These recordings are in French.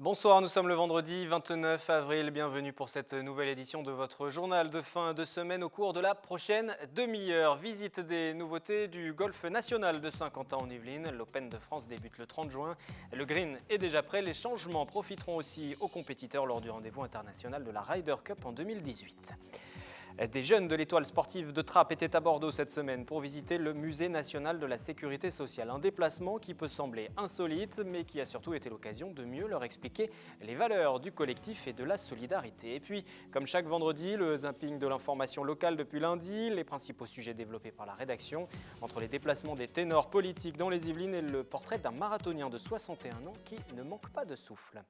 Bonsoir, nous sommes le vendredi 29 avril. Bienvenue pour cette nouvelle édition de votre journal de fin de semaine. Au cours de la prochaine demi-heure, visite des nouveautés du golf national de Saint-Quentin en Yvelines. L'Open de France débute le 30 juin. Le green est déjà prêt. Les changements profiteront aussi aux compétiteurs lors du rendez-vous international de la Ryder Cup en 2018. Des jeunes de l'étoile sportive de Trappes étaient à Bordeaux cette semaine pour visiter le musée national de la sécurité sociale. Un déplacement qui peut sembler insolite, mais qui a surtout été l'occasion de mieux leur expliquer les valeurs du collectif et de la solidarité. Et puis, comme chaque vendredi, le zapping de l'information locale depuis lundi, les principaux sujets développés par la rédaction, entre les déplacements des ténors politiques dans les Yvelines et le portrait d'un marathonien de 61 ans qui ne manque pas de souffle.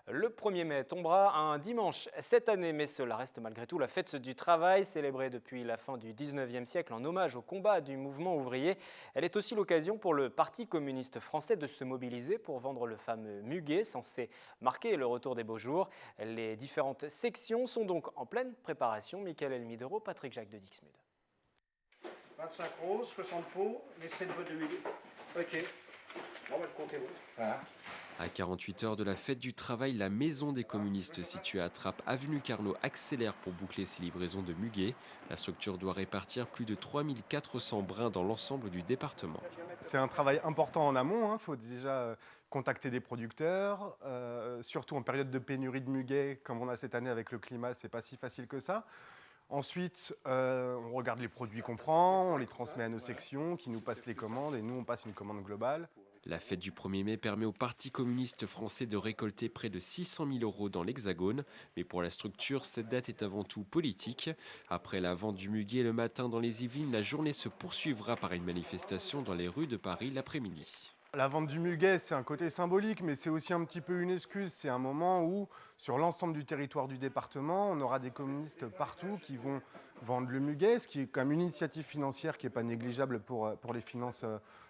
Le 1er mai tombera un dimanche cette année, mais cela reste malgré tout la fête du travail, célébrée depuis la fin du 19e siècle en hommage au combat du mouvement ouvrier. Elle est aussi l'occasion pour le Parti communiste français de se mobiliser pour vendre le fameux muguet, censé marquer le retour des beaux jours. Les différentes sections sont donc en pleine préparation. Michael Elmidoro, Patrick Jacques de Dixmude. 25 roses, 60 pots, les 7 bottes de muguet. Ok. Bon, bah, comptez-vous. Voilà. À 48 heures de la fête du travail, la maison des communistes située à Trappes, avenue Carnot, accélère pour boucler ses livraisons de muguet. La structure doit répartir plus de 3400 brins dans l'ensemble du département. C'est un travail important en amont. Il faut déjà contacter des producteurs, surtout en période de pénurie de muguet, comme on a cette année avec le climat, c'est pas si facile que ça. Ensuite, on regarde les produits qu'on prend, on les transmet à nos sections qui nous passent les commandes et nous on passe une commande globale. La fête du 1er mai permet au Parti communiste français de récolter près de 600 000 € dans l'Hexagone. Mais pour la structure, cette date est avant tout politique. Après la vente du muguet le matin dans les Yvelines, la journée se poursuivra par une manifestation dans les rues de Paris l'après-midi. La vente du muguet, c'est un côté symbolique, mais c'est aussi un petit peu une excuse. C'est un moment où, sur l'ensemble du territoire du département, on aura des communistes partout qui vont vendre le muguet, ce qui est quand même une initiative financière qui n'est pas négligeable pour les finances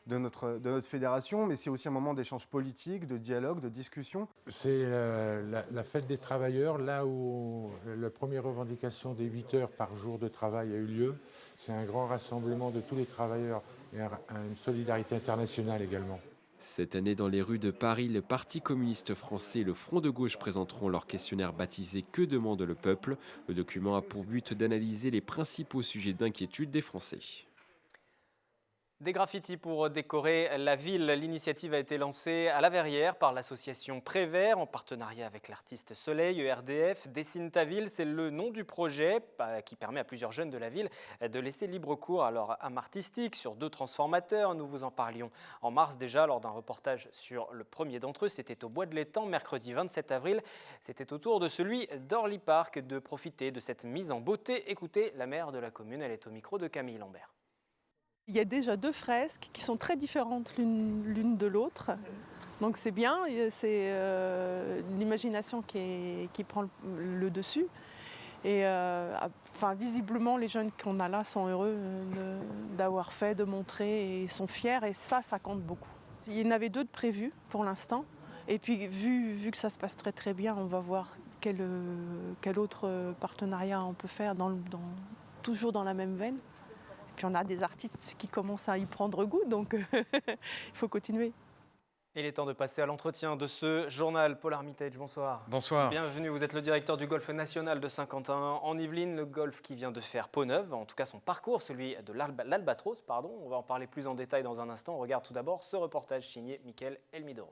de notre fédération, mais c'est aussi un moment d'échange politique, de dialogue, de discussion. C'est la fête des travailleurs, là où la première revendication des 8 heures par jour de travail a eu lieu. C'est un grand rassemblement de tous les travailleurs et une solidarité internationale également. Cette année, dans les rues de Paris, le Parti communiste français et le Front de gauche présenteront leur questionnaire baptisé « Que demande le peuple ?». Le document a pour but d'analyser les principaux sujets d'inquiétude des Français. Des graffitis pour décorer la ville. L'initiative a été lancée à La Verrière par l'association Prévert en partenariat avec l'artiste Soleil, ERDF. Dessine ta ville, c'est le nom du projet qui permet à plusieurs jeunes de la ville de laisser libre cours à leur âme artistique sur 2 transformateurs. Nous vous en parlions en mars déjà lors d'un reportage sur le premier d'entre eux. C'était au Bois de l'Étang, mercredi 27 avril. C'était au tour de celui d'Orly Park de profiter de cette mise en beauté. Écoutez la maire de la commune, elle est au micro de Camille Lambert. Il y a déjà 2 fresques qui sont très différentes l'une de l'autre. Donc c'est bien, c'est l'imagination qui prend le dessus. Et visiblement, les jeunes qu'on a là sont heureux d'avoir fait, de montrer et sont fiers. Et ça compte beaucoup. Il y en avait 2 de prévus pour l'instant. Et puis vu que ça se passe très très bien, on va voir quel autre partenariat on peut faire toujours dans la même veine. Puis on a des artistes qui commencent à y prendre goût, donc il faut continuer. Il est temps de passer à l'entretien de ce journal. Paul Armitage, bonsoir. Bonsoir. Bienvenue, vous êtes le directeur du golf national de Saint-Quentin en Yvelines, le golf qui vient de faire peau neuve, en tout cas son parcours, celui de l'Albatros, pardon. On va en parler plus en détail dans un instant. On regarde tout d'abord ce reportage signé Michael Elmidoro.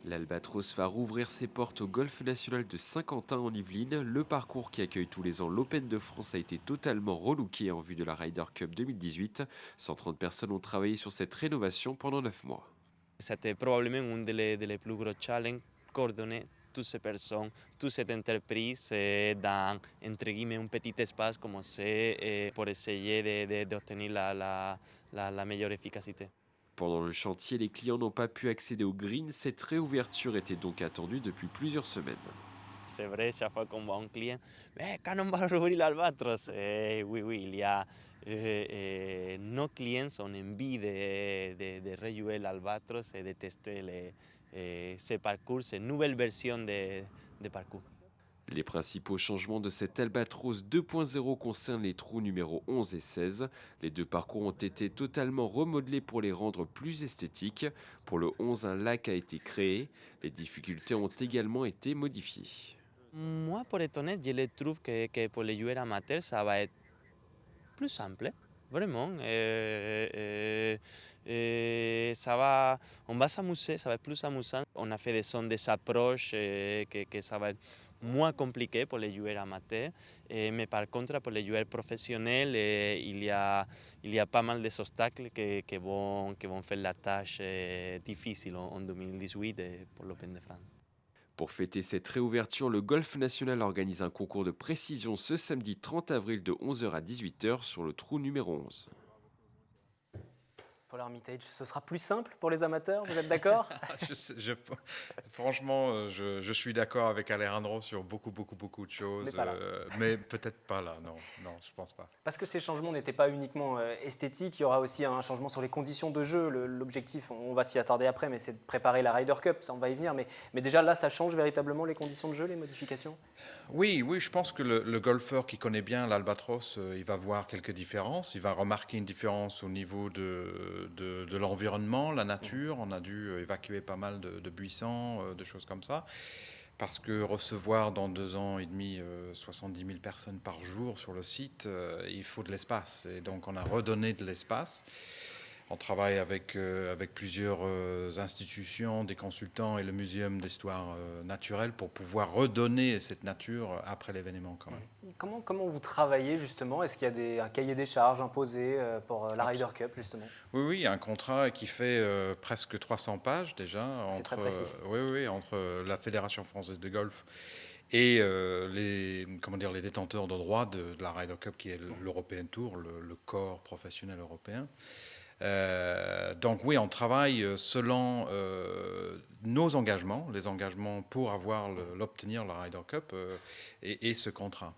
L'Albatros va rouvrir ses portes au Golf national de Saint-Quentin en Yvelines. Le parcours qui accueille tous les ans l'Open de France a été totalement relooké en vue de la Ryder Cup 2018. 130 personnes ont travaillé sur cette rénovation pendant 9 mois. C'était probablement un des plus gros challenges, coordonner toutes ces personnes, toute cette entreprise dans, entre guillemets, un petit espace comme c'est pour essayer d'obtenir la meilleure efficacité. Pendant le chantier, les clients n'ont pas pu accéder au green. Cette réouverture était donc attendue depuis plusieurs semaines. C'est vrai, chaque fois qu'on voit un client, mais quand on va rouvrir l'Albatros, oui, il y a nos clients ont envie de rejouer l'Albatros et de tester ces parcours, ces nouvelles versions de parcours. Les principaux changements de cet Albatros 2.0 concernent les trous numéro 11 et 16. Les deux parcours ont été totalement remodelés pour les rendre plus esthétiques. Pour le 11, un lac a été créé. Les difficultés ont également été modifiées. Moi, pour être honnête, je trouve que pour les joueurs amateurs, ça va être plus simple, vraiment. On va s'amuser, ça va être plus amusant. On a fait des approches que ça va être moins compliqué pour les joueurs amateurs. Mais par contre, pour les joueurs professionnels, il y a pas mal d'obstacles qui vont faire la tâche difficile en 2018 pour l'Open de France. Pour fêter cette réouverture, le Golf National organise un concours de précision ce samedi 30 avril de 11h à 18h sur le trou numéro 11. Paul Armitage, ce sera plus simple pour les amateurs, vous êtes d'accord? Franchement, je suis d'accord avec Alejandro sur beaucoup de choses, mais peut-être pas là, non, je pense pas. Parce que ces changements n'étaient pas uniquement esthétiques, il y aura aussi un changement sur les conditions de jeu. L'objectif, on va s'y attarder après, mais c'est de préparer la Ryder Cup, ça on va y venir. Mais déjà là, ça change véritablement les conditions de jeu, les modifications? Oui, je pense que le golfeur qui connaît bien l'Albatros, il va voir quelques différences. Il va remarquer une différence au niveau de l'environnement, la nature. On a dû évacuer pas mal de buissons, de choses comme ça. Parce que recevoir dans 2 ans et demi 70 000 personnes par jour sur le site, il faut de l'espace. Et donc on a redonné de l'espace. On travaille avec plusieurs institutions, des consultants et le Muséum d'histoire naturelle pour pouvoir redonner cette nature après l'événement quand même. Comment vous travaillez justement? Est-ce qu'il y a un cahier des charges imposé pour la Ryder Cup justement? Oui, un contrat qui fait presque 300 pages déjà. C'est très précis. Oui, entre la Fédération française de golf et les détenteurs de droits de la Ryder Cup qui est l'European Tour, le corps professionnel européen. Donc oui, on travaille selon nos engagements, les engagements pour l'obtenir la Ryder Cup et ce contrat.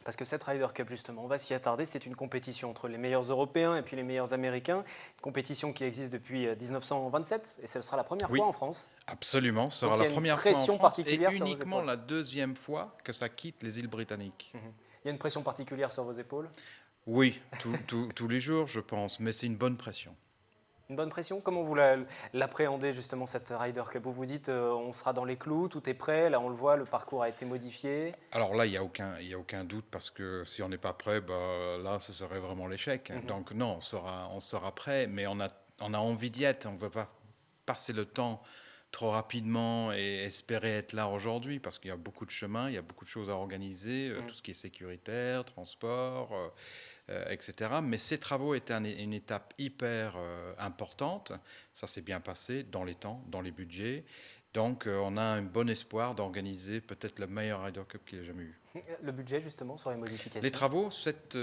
Parce que cette Ryder Cup, justement, on va s'y attarder, c'est une compétition entre les meilleurs Européens et puis les meilleurs Américains, une compétition qui existe depuis 1927, et ce sera la première fois en France. Absolument, ce sera la première fois en France et uniquement la 2e fois que ça quitte les îles britanniques. Il y a une pression particulière sur vos épaules? Oui, tous les jours, je pense, mais c'est une bonne pression. Une bonne pression? Comment vous l'appréhendez justement cette Ryder Cup? Vous vous dites on sera dans les clous, tout est prêt, là on le voit, le parcours a été modifié. Alors là, il n'y a aucun doute parce que si on n'est pas prêt, là ce serait vraiment l'échec. Donc non, on sera prêt, mais on a envie d'y être, on ne veut pas passer le temps trop rapidement et espérer être là aujourd'hui parce qu'il y a beaucoup de chemins, il y a beaucoup de choses à organiser, tout ce qui est sécuritaire, transport, etc. Mais ces travaux étaient une étape hyper importante. Ça s'est bien passé dans les temps, dans les budgets. Donc on a un bon espoir d'organiser peut-être la meilleure Ryder Cup qu'il ait jamais eu. Le budget justement sur les modifications? Les travaux, 7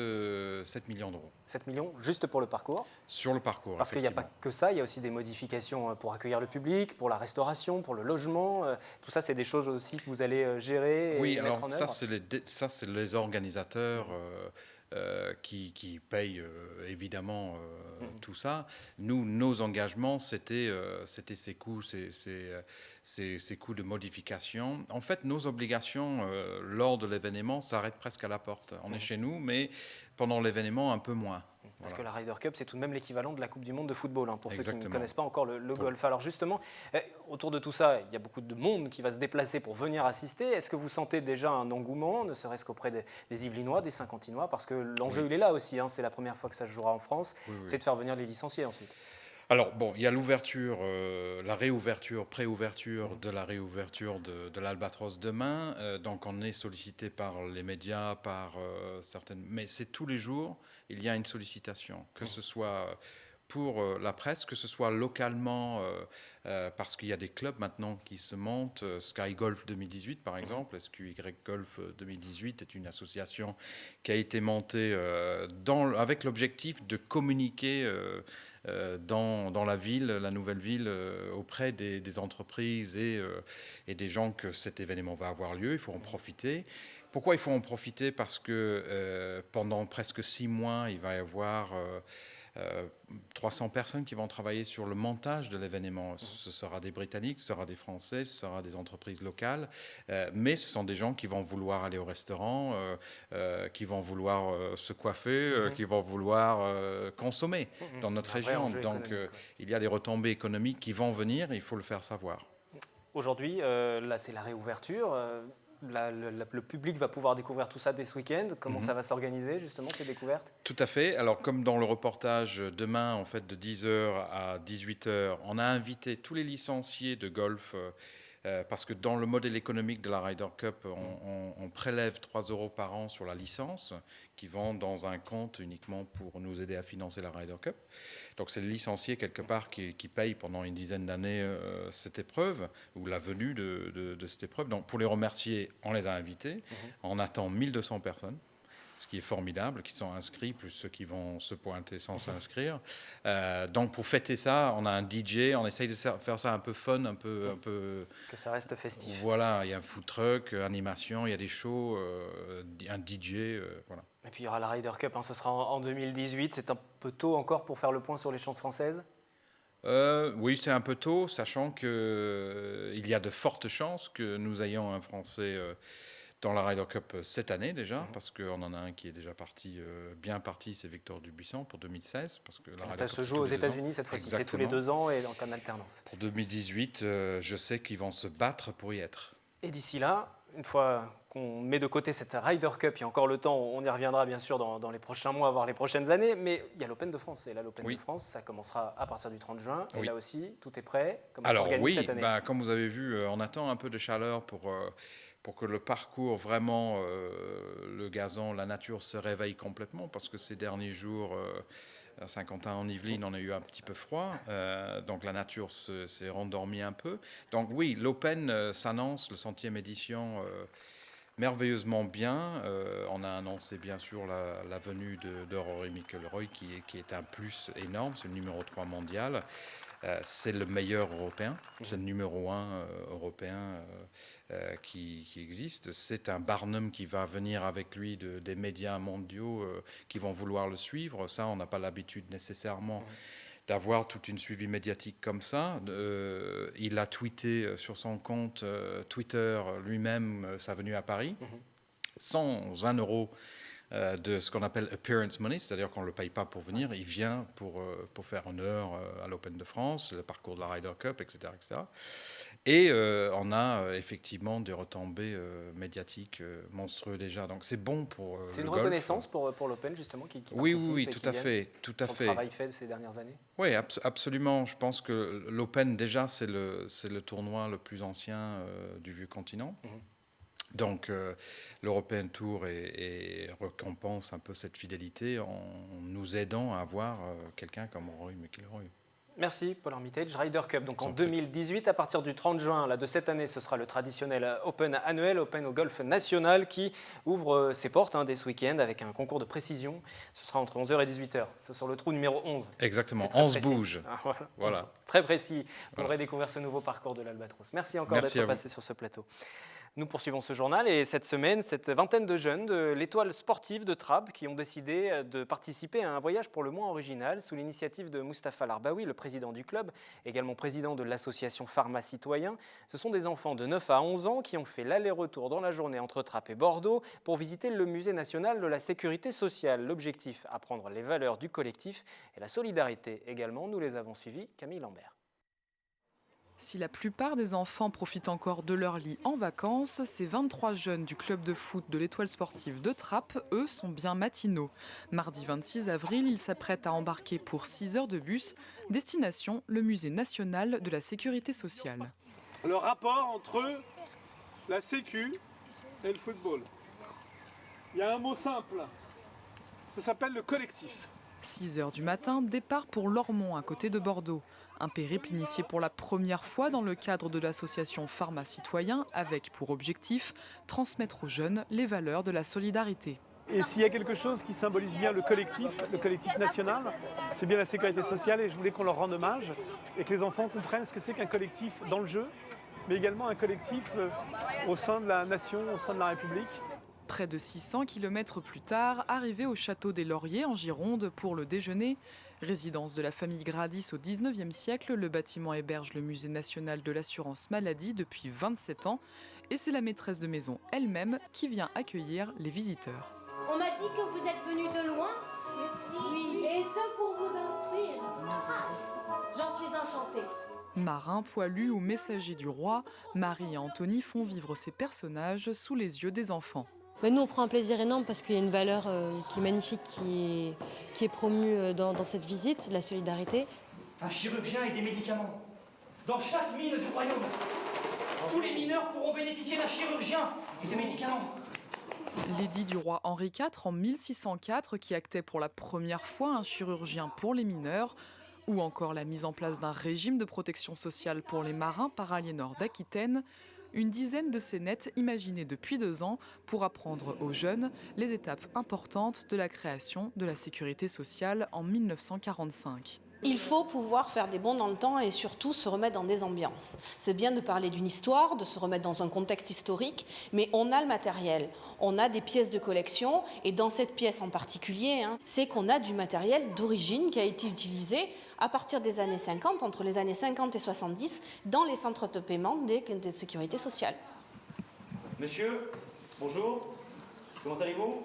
millions d'euros. 7 millions juste pour le parcours? Sur le parcours, parce qu'il n'y a pas que ça, il y a aussi des modifications pour accueillir le public, pour la restauration, pour le logement. Tout ça, c'est des choses aussi que vous allez gérer et mettre en œuvre? Ça, c'est les organisateurs qui payent évidemment tout ça. Nous, nos engagements, c'était ces coûts, ces coûts de modification. En fait, nos obligations lors de l'événement s'arrêtent presque à la porte. On est chez nous, mais pendant l'événement, un peu moins. Parce que la Ryder Cup, c'est tout de même l'équivalent de la Coupe du Monde de football, pour Exactement. ceux qui ne connaissent pas encore le golf. Alors justement, autour de tout ça, il y a beaucoup de monde qui va se déplacer pour venir assister. Est-ce que vous sentez déjà un engouement, ne serait-ce qu'auprès des Yvelinois, des Saint-Quentinois? Parce que l'enjeu, il est là aussi, c'est la première fois que ça se jouera en France, c'est de faire venir les licenciés ensuite. Alors bon, il y a l'ouverture, la réouverture, pré-ouverture de la réouverture de l'Albatros demain. Donc on est sollicité par les médias, par certaines... Mais c'est tous les jours, il y a une sollicitation, que ce soit pour la presse, que ce soit localement, parce qu'il y a des clubs maintenant qui se montent. Sky Golf 2018 par exemple, SQY Golf 2018 est une association qui a été montée avec l'objectif de communiquer dans la ville, la nouvelle ville, auprès des entreprises et des gens que cet événement va avoir lieu. Il faut en profiter. Pourquoi il faut en profiter? Parce que pendant presque 6 mois, il va y avoir 300 personnes qui vont travailler sur le montage de l'événement. Ce sera des Britanniques, ce sera des Français, ce sera des entreprises locales, mais ce sont des gens qui vont vouloir aller au restaurant, qui vont vouloir se coiffer, qui vont vouloir consommer dans notre région. Donc il y a des retombées économiques qui vont venir et il faut le faire savoir. Aujourd'hui, là c'est la réouverture. Le public va pouvoir découvrir tout ça dès ce week-end. Comment ça va s'organiser justement ces découvertes? Tout à fait. Alors comme dans le reportage demain, en fait de 10h à 18h, on a invité tous les licenciés de golf parce que dans le modèle économique de la Ryder Cup, on prélève 3 € par an sur la licence qui vont dans un compte uniquement pour nous aider à financer la Ryder Cup. Donc c'est le licencié quelque part qui paye pendant une dizaine d'années cette épreuve ou la venue de cette épreuve. Donc pour les remercier, on les a invités. On attend 1200 personnes. Ce qui est formidable, qui sont inscrits, plus ceux qui vont se pointer sans s'inscrire. Donc pour fêter ça, on a un DJ, on essaye de faire ça un peu fun, un peu... Que ça reste festif. Voilà, il y a un food truck, animation, il y a des shows, un DJ, voilà. Et puis il y aura la Ryder Cup, ce sera en 2018. C'est un peu tôt encore pour faire le point sur les chances françaises? Oui, c'est un peu tôt, sachant qu'il y a de fortes chances que nous ayons un Français... dans la Ryder Cup cette année déjà, parce qu'on en a un qui est déjà bien parti, c'est Victor Dubuisson pour 2016. Parce que ça se joue aux États-Unis cette fois-ci, c'est tous les 2 ans et donc en alternance. Pour 2018, je sais qu'ils vont se battre pour y être. Et d'ici là, une fois qu'on met de côté cette Ryder Cup, il y a encore le temps, on y reviendra bien sûr dans les prochains mois, voire les prochaines années, mais il y a l'Open de France. Et là, l'Open de France, ça commencera à partir du 30 juin. Et là aussi, tout est prêt. Comment s'organise cette année? Comme vous avez vu, on attend un peu de chaleur pour que le parcours, vraiment, le gazon, la nature se réveille complètement, parce que ces derniers jours, à Saint-Quentin-en-Yvelines, on a eu un petit peu froid, donc la nature s'est rendormie un peu. Donc oui, l'Open s'annonce, le 100e édition, merveilleusement bien. On a annoncé bien sûr la venue de Rory McIlroy, qui est un plus énorme, c'est le numéro 3 mondial. C'est le meilleur européen, c'est le numéro 1 européen qui existe. C'est un Barnum qui va venir avec lui des médias mondiaux qui vont vouloir le suivre. Ça, on n'a pas l'habitude nécessairement d'avoir toute une suivi médiatique comme ça. Il a tweeté sur son compte Twitter lui-même sa venue à Paris, sans 1 € de ce qu'on appelle appearance money, c'est-à-dire qu'on ne le paye pas pour venir, il vient pour faire honneur à l'Open de France, le parcours de la Ryder Cup, etc. etc. Et on a effectivement des retombées médiatique monstrueux déjà. Donc c'est bon pour le golf. C'est une reconnaissance pour l'Open justement qui oui, tout à fait. Son travail fait ces dernières années. Oui, absolument. Je pense que l'Open déjà c'est le tournoi le plus ancien du vieux continent. Donc l'European Tour récompense un peu cette fidélité en nous aidant à avoir quelqu'un comme Rory McIlroy. Merci Paul Armitage. Ryder Cup donc en 2018, à partir du 30 juin là, de cette année, ce sera le traditionnel Open annuel, Open au golf national, qui ouvre ses portes dès ce week-end avec un concours de précision. Ce sera entre 11h et 18h. C'est sur le trou numéro 11. Exactement, 11 bouge. Voilà. Très précis pour redécouvrir ce nouveau parcours de l'Albatros. Merci encore d'être passé sur ce plateau. Nous poursuivons ce journal et cette semaine, cette vingtaine de jeunes de l'Étoile sportive de Trappes qui ont décidé de participer à un voyage pour le moins original sous l'initiative de Mustapha Larbaoui, le président du club, également président de l'association Pharma Citoyen. Ce sont des enfants de 9 à 11 ans qui ont fait l'aller-retour dans la journée entre Trappes et Bordeaux pour visiter le musée national de la sécurité sociale. L'objectif, apprendre les valeurs du collectif et la solidarité également. Nous les avons suivis, Camille Lambert. Si la plupart des enfants profitent encore de leur lit en vacances, ces 23 jeunes du club de foot de l'Étoile sportive de Trappes, eux, sont bien matinaux. Mardi 26 avril, ils s'apprêtent à embarquer pour 6 heures de bus, destination le musée national de la sécurité sociale. Le rapport entre la sécu et le football. Il y a un mot simple, ça s'appelle le collectif. 6 heures du matin, départ pour Lormont, à côté de Bordeaux. Un périple initié pour la première fois dans le cadre de l'association Pharma Citoyen, avec pour objectif transmettre aux jeunes les valeurs de la solidarité. Et s'il y a quelque chose qui symbolise bien le collectif national, c'est bien la sécurité sociale, et je voulais qu'on leur rende hommage et que les enfants comprennent ce que c'est qu'un collectif dans le jeu, mais également un collectif au sein de la nation, au sein de la République. Près de 600 km plus tard, arrivés au château des Lauriers en Gironde pour le déjeuner, Résidence de la famille Gradis au XIXe siècle, le bâtiment héberge le Musée national de l'assurance maladie depuis 27 ans et c'est la maîtresse de maison elle-même qui vient accueillir les visiteurs. On m'a dit que vous êtes venus de loin. Oui. Et ce pour vous instruire. J'en suis enchantée. Marins, poilus ou messagers du roi, Marie et Anthony font vivre ces personnages sous les yeux des enfants. Nous, on prend un plaisir énorme parce qu'il y a une valeur qui est magnifique, qui est promue dans cette visite, la solidarité. Un chirurgien et des médicaments. Dans chaque mine du royaume, tous les mineurs pourront bénéficier d'un chirurgien et de médicaments. L'édit du roi Henri IV en 1604 qui actait pour la première fois un chirurgien pour les mineurs, ou encore la mise en place d'un régime de protection sociale pour les marins par Aliénor d'Aquitaine, une dizaine de scénettes imaginées depuis 2 ans pour apprendre aux jeunes les étapes importantes de la création de la sécurité sociale en 1945. Il faut pouvoir faire des bonds dans le temps et surtout se remettre dans des ambiances. C'est bien de parler d'une histoire, de se remettre dans un contexte historique, mais on a le matériel, on a des pièces de collection et dans cette pièce en particulier, c'est qu'on a du matériel d'origine qui a été utilisé à partir des années 50, entre les années 50 et 70, dans les centres de paiement de sécurité sociale. Monsieur, bonjour, comment allez-vous?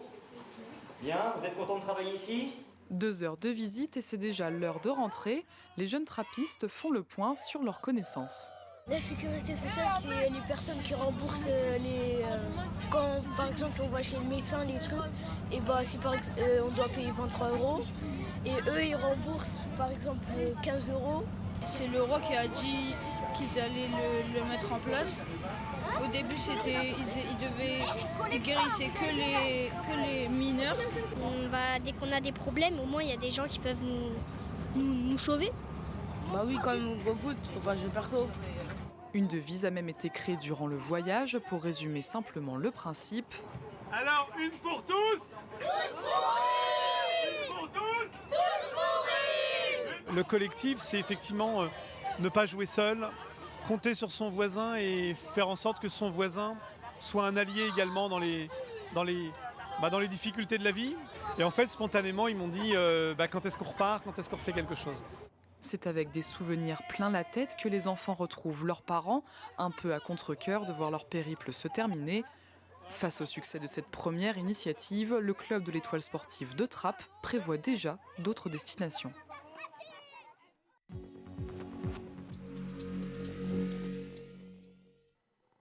Bien, vous êtes content de travailler ici? 2 heures de visite et c'est déjà l'heure de rentrer. Les jeunes trappistes font le point sur leurs connaissances. La sécurité sociale, c'est les personnes qui remboursent quand par exemple on va chez le médecin, les trucs, et si on doit payer 23 € et eux ils remboursent par exemple 15 €. C'est le roi qui a dit qu'ils allaient le mettre en place. Au début, ils guérissaient que les mineurs. Dès qu'on a des problèmes, au moins il y a des gens qui peuvent nous sauver. Oui, comme au foot, faut pas jouer partout. Une devise a même été créée durant le voyage pour résumer simplement le principe. Alors, une pour tous. Tous pour rire. Une pour tous. Tous pour rire. Le collectif, c'est effectivement ne pas jouer seul, compter sur son voisin et faire en sorte que son voisin soit un allié également dans les difficultés de la vie. Et en fait, spontanément, ils m'ont dit quand est-ce qu'on repart, quand est-ce qu'on refait quelque chose. C'est avec des souvenirs plein la tête que les enfants retrouvent leurs parents, un peu à contre-cœur de voir leur périple se terminer. Face au succès de cette première initiative, le club de l'Étoile sportive de Trappes prévoit déjà d'autres destinations.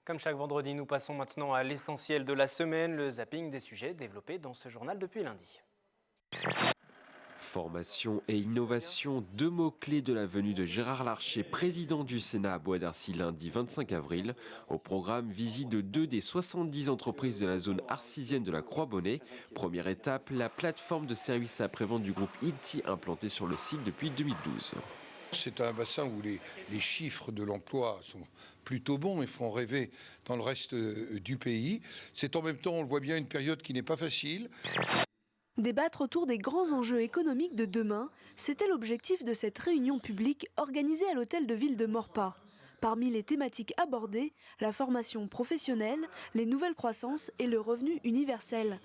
Comme chaque vendredi, nous passons maintenant à l'essentiel de la semaine, le zapping des sujets développés dans ce journal depuis lundi. Formation et innovation, 2 mots-clés de la venue de Gérard Larcher, président du Sénat à Bois d'Arcy lundi 25 avril. Au programme, visite de 2 des 70 entreprises de la zone arcisienne de la Croix-Bonnet. Première étape, la plateforme de services après-vente du groupe Ilti implantée sur le site depuis 2012. C'est un bassin où les chiffres de l'emploi sont plutôt bons et font rêver dans le reste du pays. C'est en même temps, on le voit bien, une période qui n'est pas facile. Débattre autour des grands enjeux économiques de demain, c'était l'objectif de cette réunion publique organisée à l'hôtel de ville de Maurepas. Parmi les thématiques abordées, la formation professionnelle, les nouvelles croissances et le revenu universel.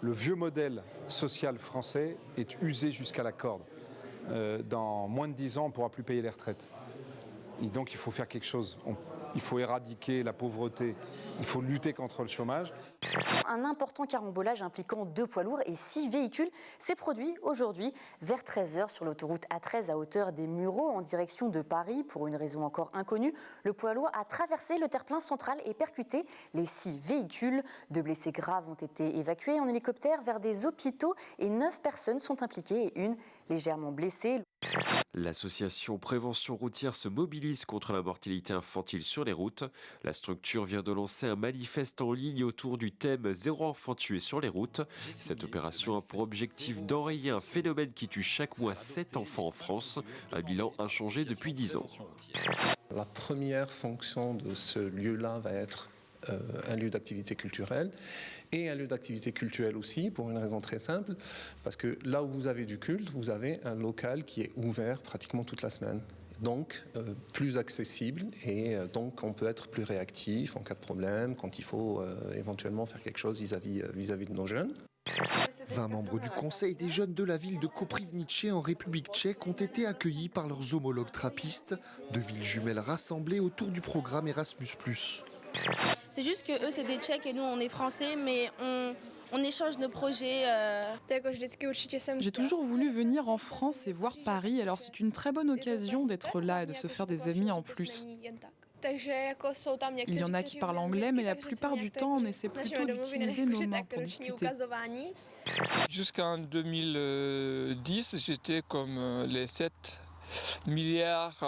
Le vieux modèle social français est usé jusqu'à la corde. Dans moins de 10 ans, on ne pourra plus payer les retraites. Et donc il faut faire quelque chose. Il faut éradiquer la pauvreté, il faut lutter contre le chômage. Un important carambolage impliquant 2 poids lourds et 6 véhicules s'est produit aujourd'hui vers 13h sur l'autoroute A13 à hauteur des Mureaux en direction de Paris. Pour une raison encore inconnue, le poids lourd a traversé le terre-plein central et percuté les 6 véhicules. 2 blessés graves ont été évacués en hélicoptère vers des hôpitaux et 9 personnes sont impliquées et une légèrement blessée. L'association Prévention routière se mobilise contre la mortalité infantile sur les routes. La structure vient de lancer un manifeste en ligne autour du thème « Zéro enfant tué sur les routes ». Cette opération a pour objectif d'enrayer un phénomène qui tue chaque mois 7 enfants en France, un bilan inchangé depuis 10 ans. La première fonction de ce lieu-là va être un lieu d'activité culturelle et un lieu d'activité culturelle aussi pour une raison très simple, parce que là où vous avez du culte, vous avez un local qui est ouvert pratiquement toute la semaine. Donc plus accessible et donc on peut être plus réactif en cas de problème, quand il faut éventuellement faire quelque chose vis-à-vis de nos jeunes. 20 membres du conseil des jeunes de la ville de Koprivnice en République tchèque ont été accueillis par leurs homologues trappistes, deux villes jumelles rassemblées autour du programme Erasmus+. C'est juste que eux c'est des Tchèques et nous on est Français, mais on échange nos projets. J'ai toujours voulu venir en France et voir Paris, alors c'est une très bonne occasion d'être là et de se faire des amis en plus. Il y en a qui parlent anglais, mais la plupart du temps, on essaie plutôt d'utiliser nos mains pour discuter. Jusqu'en 2010, j'étais comme les 7 milliards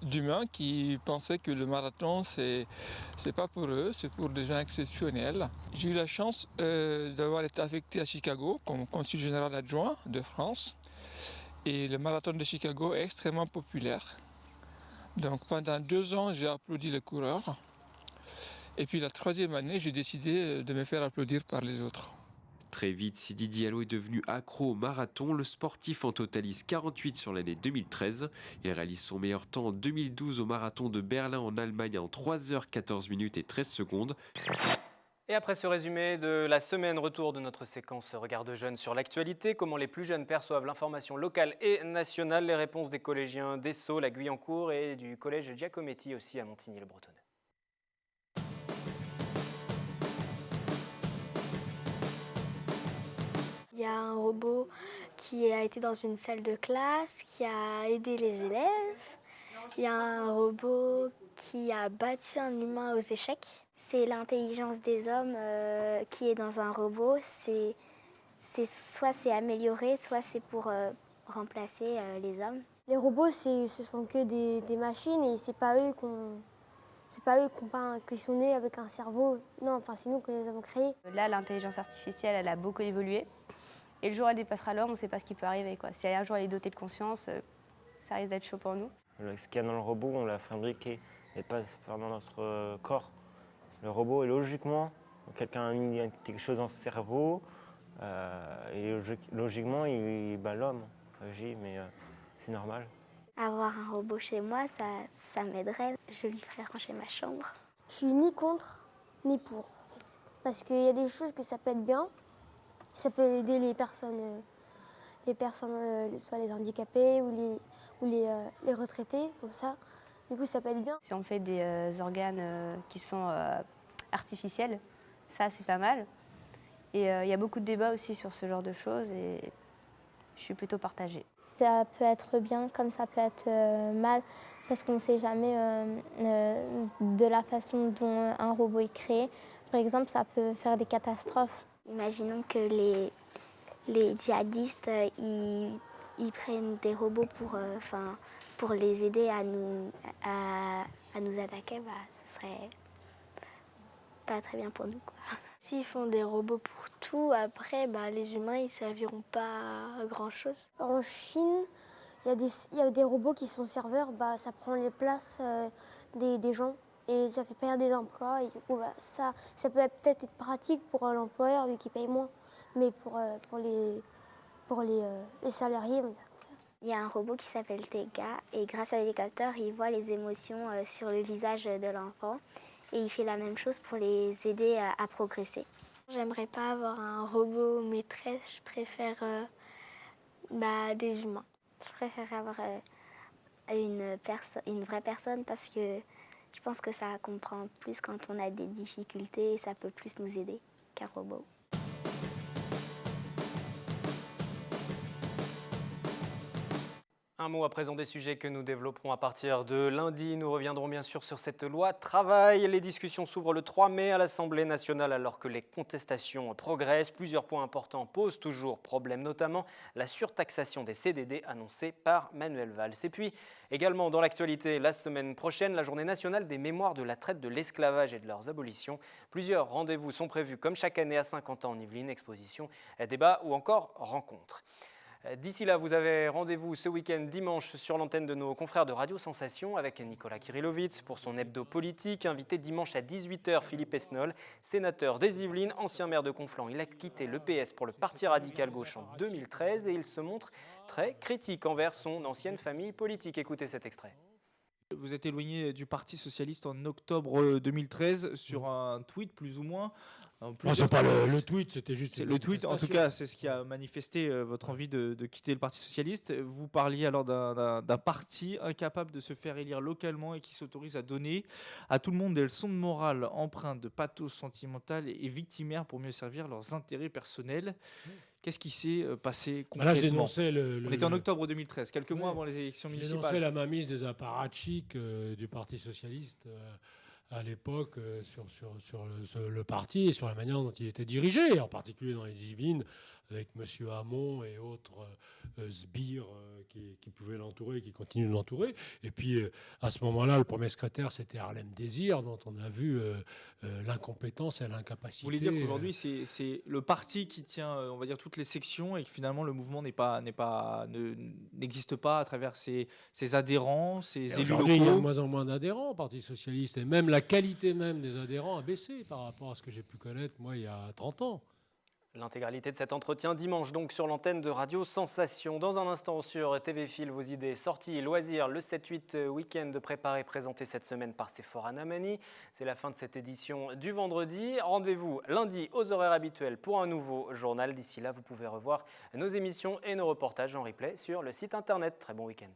d'humains qui pensaient que le marathon, c'est pas pour eux, c'est pour des gens exceptionnels. J'ai eu la chance d'avoir été affecté à Chicago comme consul général adjoint de France. Et le marathon de Chicago est extrêmement populaire. Donc pendant 2 ans, j'ai applaudi les coureurs. Et puis la 3e année, j'ai décidé de me faire applaudir par les autres. Très vite, Sidi Diallo est devenu accro au marathon. Le sportif en totalise 48 sur l'année 2013. Il réalise son meilleur temps en 2012 au marathon de Berlin en Allemagne en 3h14 minutes et 13 secondes. Et après ce résumé de la semaine, retour de notre séquence Regard de jeunes sur l'actualité. Comment les plus jeunes perçoivent l'information locale et nationale. Les réponses des collégiens d'Esso, la Guyancourt et du collège Giacometti aussi à Montigny-le-Bretonneux. Il y a un robot qui a été dans une salle de classe, qui a aidé les élèves. Il y a un robot qui a battu un humain aux échecs. C'est l'intelligence des hommes qui est dans un robot. Soit c'est amélioré, soit c'est pour remplacer les hommes. Les robots, ce sont que des machines et c'est pas eux qui sont nés avec un cerveau. Non, enfin c'est nous qui les avons créés. Là, l'intelligence artificielle, elle a beaucoup évolué. Et le jour où elle dépassera l'homme, on ne sait pas ce qui peut arriver, quoi. Si un jour elle est dotée de conscience, ça risque d'être chaud pour nous. Ce qu'il y a dans le robot, on l'a fabriqué et pas dans notre corps. Le robot, logiquement, quelqu'un a mis quelque chose dans ce cerveau et logiquement, l'homme agit, mais c'est normal. Avoir un robot chez moi, ça m'aiderait. Je lui ferais ranger ma chambre. Je suis ni contre, ni pour. En fait. Parce qu'il y a des choses que ça peut être bien. Ça peut aider les personnes soit les handicapés ou les retraités, comme ça. Du coup, ça peut être bien. Si on fait des organes qui sont artificiels, ça, c'est pas mal. Et il y a beaucoup de débats aussi sur ce genre de choses et je suis plutôt partagée. Ça peut être bien comme ça peut être mal parce qu'on ne sait jamais de la façon dont un robot est créé. Par exemple, ça peut faire des catastrophes. Imaginons que les djihadistes, ils prennent des robots pour les aider à nous attaquer, ce serait pas très bien pour nous, quoi. S'ils font des robots pour tout, après, les humains, ils ne serviront pas à grand-chose. En Chine, il y a des robots qui sont serveurs, ça prend les places des gens. Et ça fait perdre des emplois. Et du coup, ça peut peut-être être pratique pour l'employeur vu qu'il paye moins. Mais pour les salariés... Il y a un robot qui s'appelle Tega. Et grâce à des capteurs, il voit les émotions sur le visage de l'enfant. Et il fait la même chose pour les aider à progresser. J'aimerais pas avoir un robot maîtresse. Je préfère des humains. Je préfère avoir une vraie personne parce que je pense que ça comprend plus quand on a des difficultés et ça peut plus nous aider qu'un robot. Un mot à présent des sujets que nous développerons à partir de lundi. Nous reviendrons bien sûr sur cette loi travail. Les discussions s'ouvrent le 3 mai à l'Assemblée nationale alors que les contestations progressent. Plusieurs points importants posent toujours problème, notamment la surtaxation des CDD annoncée par Manuel Valls. Et puis également dans l'actualité, la semaine prochaine, la journée nationale des mémoires de la traite de l'esclavage et de leurs abolitions. Plusieurs rendez-vous sont prévus comme chaque année à Saint-Quentin en Yvelines, expositions, débats ou encore rencontres. D'ici là, vous avez rendez-vous ce week-end dimanche sur l'antenne de nos confrères de Radio Sensation avec Nicolas Kirillovitz pour son hebdo politique. Invité dimanche à 18h, Philippe Esnol, sénateur des Yvelines, ancien maire de Conflans. Il a quitté le PS pour le Parti radical gauche en 2013 et il se montre très critique envers son ancienne famille politique. Écoutez cet extrait. Vous êtes éloigné du Parti socialiste en octobre 2013 sur un tweet plus ou moins. Non, c'est pas le tweet, c'était juste le tweet, en tout cas, c'est ce qui a manifesté votre envie de quitter le Parti socialiste. Vous parliez alors d'un parti incapable de se faire élire localement et qui s'autorise à donner à tout le monde des leçons de morale empreintes de pathos sentimental et victimaire pour mieux servir leurs intérêts personnels. Qu'est-ce qui s'est passé concrètement? Là, je dénonçais On était en octobre 2013, quelques mois avant les élections municipales. Je dénonçais la mainmise des apparatchiks du Parti socialiste à l'époque sur le parti et sur la manière dont il était dirigé, en particulier dans les Yvelines, avec M. Hamon et autres sbires qui pouvaient l'entourer, qui continuent de l'entourer. Et puis, à ce moment-là, le premier secrétaire, c'était Harlem Désir, dont on a vu l'incompétence et l'incapacité. Vous voulez dire qu'aujourd'hui, c'est le parti qui tient, on va dire, toutes les sections et que finalement, le mouvement n'existe pas à travers ses adhérents, ses élus locaux. Aujourd'hui, il y a de moins en moins d'adhérents au Parti socialiste. Et même la qualité même des adhérents a baissé par rapport à ce que j'ai pu connaître, moi, il y a 30 ans. L'intégralité de cet entretien dimanche donc sur l'antenne de Radio Sensation. Dans un instant sur TV Fil, vos idées sorties, loisirs, le 7-8 week-end préparé présenté cette semaine par Sephora Namani. C'est la fin de cette édition du vendredi. Rendez-vous lundi aux horaires habituels pour un nouveau journal. D'ici là, vous pouvez revoir nos émissions et nos reportages en replay sur le site internet. Très bon week-end.